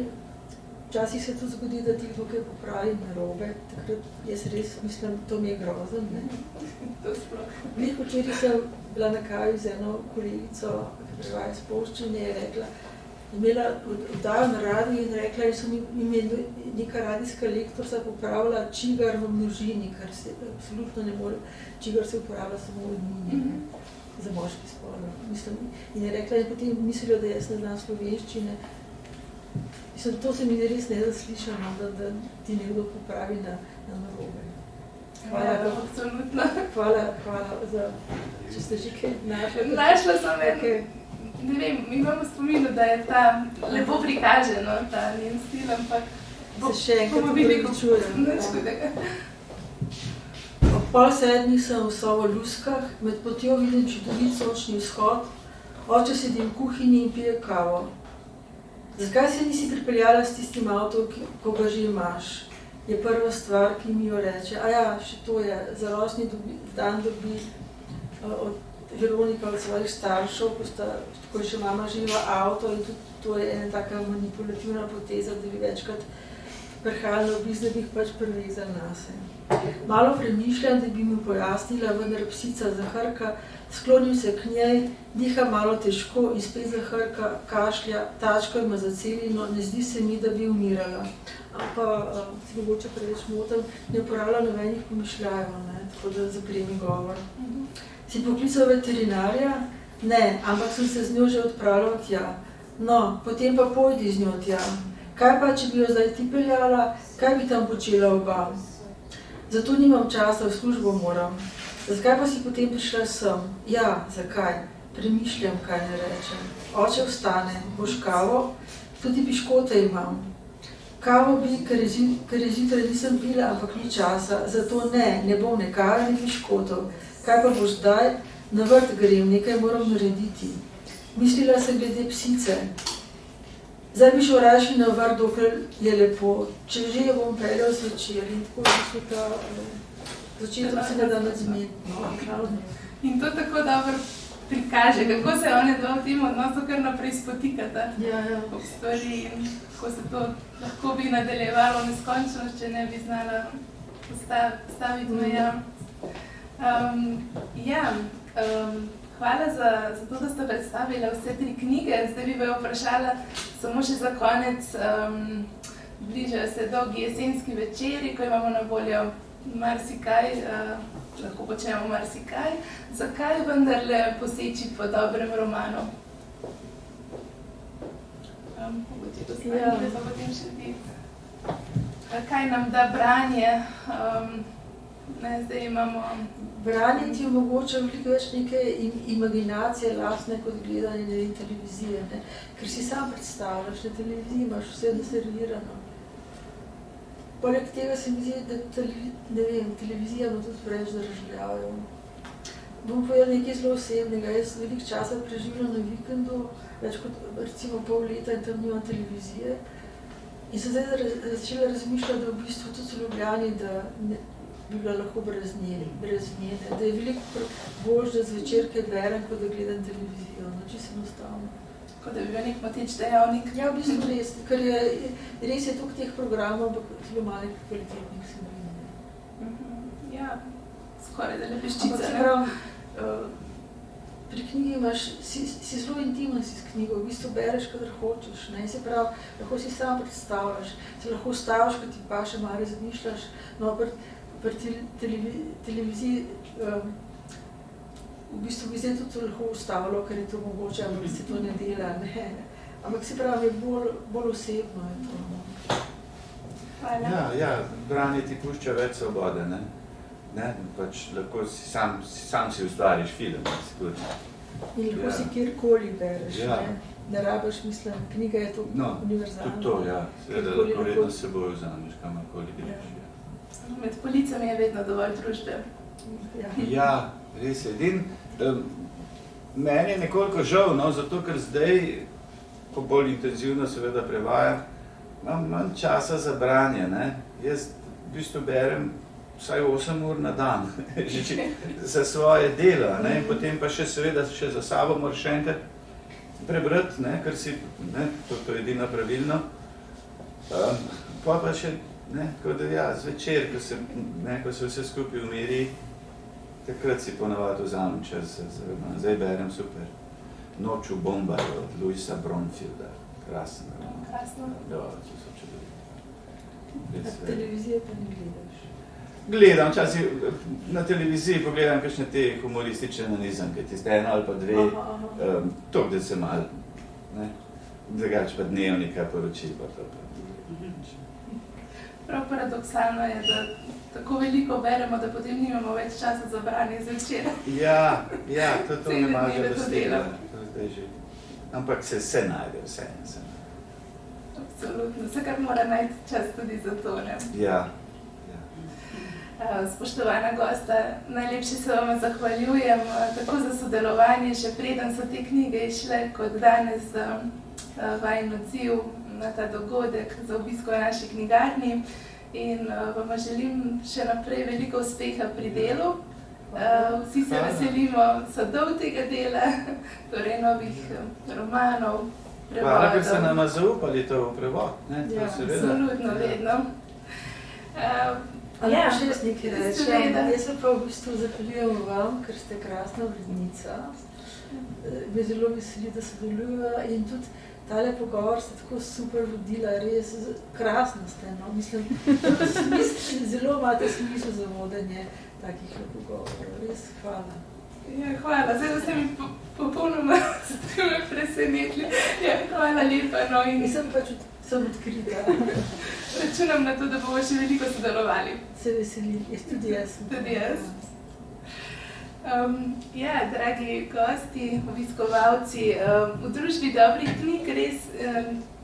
Včasih se tudi zgodi, da ti kdo kaj popravi narobe. Takrat jaz res mislim, to mi je grozen. Glih včeraj sem bila na kavi z eno kolegico, ki prevaja iz polščine, je rekla, imela oddajo na radiju in rekla, da so mi neka radijska lektorca popravila čigar v množini, kar se absolutno ne more, čigar se uporablja samo v njini, za moški spol. In je rekla, in potem mislijo, da jaz ne znam slovenščine. Mislim, to se mi je res nezaslišano, da ti nekdo popravi na narobe. Hvala za, če ste že kaj našla. Našla sem nekaj. Ne vem, imamo spominu, da je ta lepo prikaženo, ta njen stil, ampak se še enkrat upravičujem. Ob 6:30 sem v Sovo Luskah, med potjo vidim čudovit sončni vzhod, oče sedi v kuhinji in pije kavo. Zakaj se nisi pripeljala s tistim avtom, ko ga že imaš? Je prva stvar, ki mi jo reče. Še to je, za rojstni dan dobi od Veronika od svojih staršev, ko je še mama živa avto in tudi to je ena taka manipulativna poteza, da bi večkrat prihajali na obisk, da bi jih pač privezali nase. Malo premišljam, da bi mi pojasnila, vendar psica zahrka, sklonim se k njej, diha malo težko in spet zahrka, kašlja, tačko ima zacelino, ne zdi se mi, da bi umirala. Pa si mogoče preveč motam, ne uporabljam nobenih pomišljajev, tako da zapremi govor. Si poklical veterinarja? Ne, ampak sem se z njo že odpravljal tja. No, potem pa pojdi z njo tja. Kaj pa, če bi jo zdaj ti peljala, kaj bi tam počela oba? Zato nimam časa, v službo moram. Zakaj pa si potem prišla sem? Ja, zakaj? Premišljam, kaj ne rečem. Oče vstane, boš kavo? Tudi piškote imam. Kavo bi, ker je zjutraj nisem pila, ampak ni časa, zato ne bom ne kave, ne piškotov. Kaj pa boš zdaj? Na vrt grem, nekaj moram narediti. Mislila sem glede psice. Zdaj bi šel raje na vrt, dokler je lepo. Če že jo bom peljal zvečer in tako so ta začetek se ne da nič zmeniti, no. In to tako dobro prikaže, kako se one dva v tem odnosu kar naprej spotikata ob stvari in kako se to lahko bi nadaljevalo neskončnost, če ne bi znala postaviti meja. Hvala za to, da ste predstavili vse 3 knjige. Zdaj bi vaju vprašala samo še za konec. Bližajo se dolgi jesenski večeri, ko imamo na voljo marsikaj, lahko počnemo marsikaj. Zakaj vendarle poseči po dobrem romanu? Mogoče to stanite, pa potem še ti. Kaj nam da branje? Zdaj imamo... Branje ti omogoča veliko več neke imaginacije lastne kot gledanje televizije, ne? Ker si sam predstavljaš, na televiziji imaš vse deservirano. Poleg tega se mi zdi, da televizija ima tudi preveč državljajo. Bom povedala nekaj zelo osebnega. Jaz veliko časa preživljam na vikendu, več kot recimo pol leta in tam nimam televizije. In sem zdaj začela razmišljati, da v bistvu tudi v Ljubljani, da bi bila lahko brez njene, da je veliko bolj, da zvečer kaj berem, kot da gledam televizijo, no čisto enostavno. Kot da bi bil nek moteč dejavnik. Ja, v bistvu res, ker res je toliko teh programov, ampak zelo malih kvalitetnih se mi. Ja, skoraj da lepeščica. Ampak se pravi, pri knjigi imaš, si zelo intimen si s knjigo, v bistvu bereš, kadar hočeš, ne, se pravi, lahko si sam predstavljaš, se lahko ustaviš, ko ti paše malo razmišljaš, no, pri televiziji v bistvu bi zdaj tudi lahko ustavilo, ker je to mogoče, ampak se to ne dela, ne. Ampak se pravi, bolj osebno je to. Hvala. Ja, branje ti pušča več svobode, ne. Pač lahko sam si ustvariš film. In lahko si kjerkoli bereš, ne. Ne rabiš, mislim, knjiga je to univerzalna. Tudi to, ja. Seveda lahko vedno s seboj vzameš, kamorkoli greš. Med policami je vedno dovolj družbe. Ja, res je. Meni je nekoliko žal, no, zato ker zdaj, ko bolj intenzivno seveda prevajam, imam manj časa za branje, ne. Jaz v bistvu berem vsaj 8 ur na dan, za svoje delo, ne, in potem pa še seveda še za sabo moraš še enkrat prebrati, ne, ker si, ne, to je edino pravilno. Pa še, ne, tako da ja, zvečer, ko se vse skupaj umiri, takrat si ponavadi vzamem čas za roman. Zdaj berem super. Noč v Bombaju od Louisa Bromfielda. Krasen roman. Krasno. Ja, to so čudoviti. Televizije pa ne gledaš? Gledam, včasih na televiziji pogledam kakšne te humoristične nanizanke, tiste 1 ali pa 2, to, da se malo, ne, drugače pa dnevnika poročil pa to. Prav paradoksalno je, da tako veliko beremo, da potem nimamo več časa za branje zvečer. Ja, to ne malo dostela. Ampak se vse najde, vse. Absolutno, vsekar mora najti čas tudi za to, ne? Ja. Spoštovana gosta, najlepše se vam zahvaljujem tako za sodelovanje, še preden so te knjige išle, kot danes vajin odziv na ta dogodek za obisko v naši knjigarni in vam želim še naprej veliko uspeha pri delu. Vsi se veselimo sadov tega dela, torej novih romanov, prevodov. Hvala, ker ste nama zaupali to v prevod, ne? Ja, absolutno, vedno. Ali pa še jaz nekaj rečem, jaz se pa v bistvu zahvaljujem vam, ker ste krasna urednica. Me zelo veseli, da sodelujeva in tudi tale pogovor ste tako super vodila, res krasno ste, no, mislim, zelo imate smisel za vodenje takih pogovorov, res hvala. Ja, hvala, zdaj ste mi popolnoma presenetili. Ja, hvala lepa, no in... Mislim pač, sem odkrita. Računam na to, da bomo še veliko sodelovali. Se veselim, tudi jaz. Tudi jaz. Ja, dragi gosti, obiskovalci, v družbi dobrih knjig res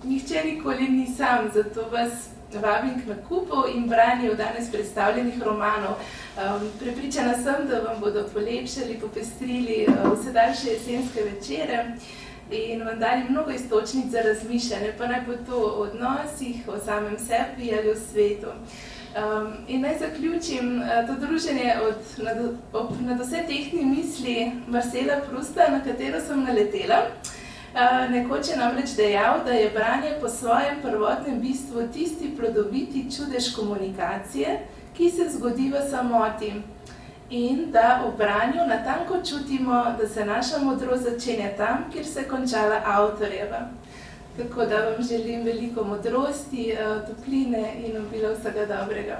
nihče nikoli ni sam, zato vas vabim k nakupu in branju danes predstavljenih romanov. Prepričana sem, da vam bodo polepšali, popestrili vse daljše jesenske večere in vam dali mnogo iztočnic za razmišljanje, pa naj bo to o odnosih, o samem sebi ali o svetu. In naj zaključim to druženje ob nadvse tehtni misli Marcela Prousta, na katero sem naletela. Nekoč je namreč dejal, da je branje po svojem prvotnem bistvu tisti plodoviti čudež komunikacije, ki se zgodi v samoti. In da v branju natanko čutimo, da se naša modrost začenja tam, kjer se je končala avtorjeva. Tako da vam želim veliko modrosti, topline in obilo vsega dobrega.